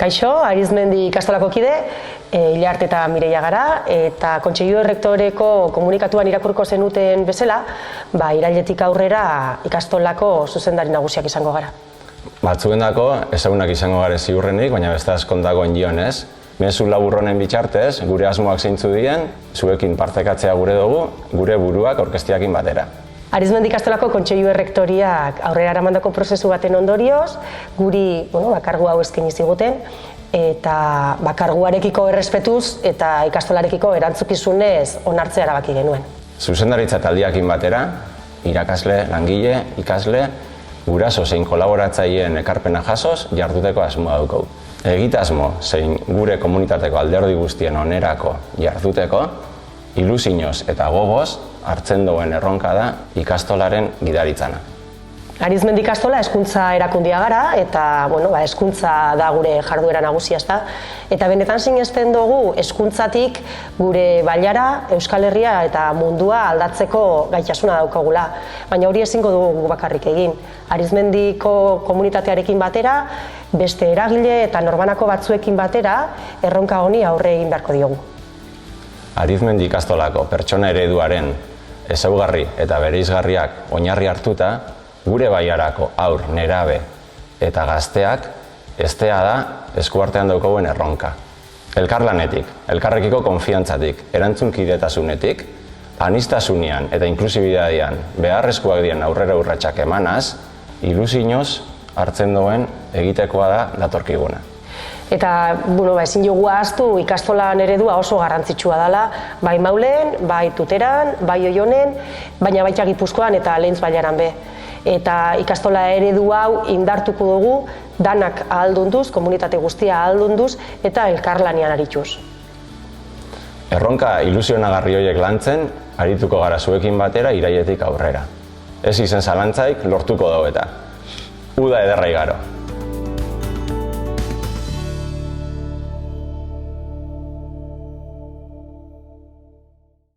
Kaixo, Arizmendi ikastolako kide, Ilarte eta Mireia gara, eta Kontseilu Errektoreko komunikatuan irakurriko zenuten bezala, irailetik aurrera ikastolako zuzendari nagusiak izango gara. Batzuendako ezagunak izango gara ziurrenik, baina beste askontako enionez. Mezu labur honen bitartez, gure asmoak zeintzu dien, zuekin partekatzea gure dugu, gure buruak orkestiakin batera. Arizmendi ikastolako Kontseilu Errektoriak aurrera eramandako prozesu baten ondorioz, guri kargu hau eskaini ziguten, eta karguarekiko errespetuz eta ikastolarekiko erantzukizunez onartzea erabaki genuen. Zuzendaritza taldeakin batera, irakasle, langile, ikasle, guraso zein kolaboratzaileen ekarpena jasoz jarduteko asmoa daukagu. Egitasmo zein gure komunitateko alderdi guztien onerako jarduteko, ilusioz eta gogoz hartzen duen erronka da ikastolaren gidaritzana. Arizmendi ikastola hezkuntza erakundia gara eta hezkuntza da gure jarduera nagusia, ezta? Eta benetan sinesten dugu hezkuntzatik gure bailara, Euskal Herria eta mundua aldatzeko gaitasuna daukagula. Baina hori ezingo dugu bakarrik egin. Arizmendiko komunitatearekin batera, beste eragile eta norbanako batzuekin batera erronka honi aurre egin beharko diogu. Arizmendi ikastolako pertsona ereduaren ezaugarri eta bereizgarriak oinarri hartuta, gure bailarako haur, nerabe eta gazteak heztea da eskuartean daukagun erronka. Elkarlanetik, elkarrekiko konfiantzatik, erantzunkidetasunetik, aniztasunean eta inklusibidadean beharrezkoak diren aurrera urratsak emanaz, ilusioz hartzen duen egitekoa da datorkiguna. Eta, ezin jogu ahaztu ikastolan eredua oso garrantzitsua dela, bai Maulen, bai Tuteran, bai Oionen, baina baita Gipuzkoan eta Lehentz Bailaran be. Eta ikastola eredu hau indartuko dugu danak ahaldunduz, komunitate guztia ahaldunduz eta elkarlanean arituz. Erronka ilusionagarri horiek lantzen, arituko gara zuekin batera irailetik aurrera. Ez izen zalantzaik lortuko dugu eta. Uda ederra igaro.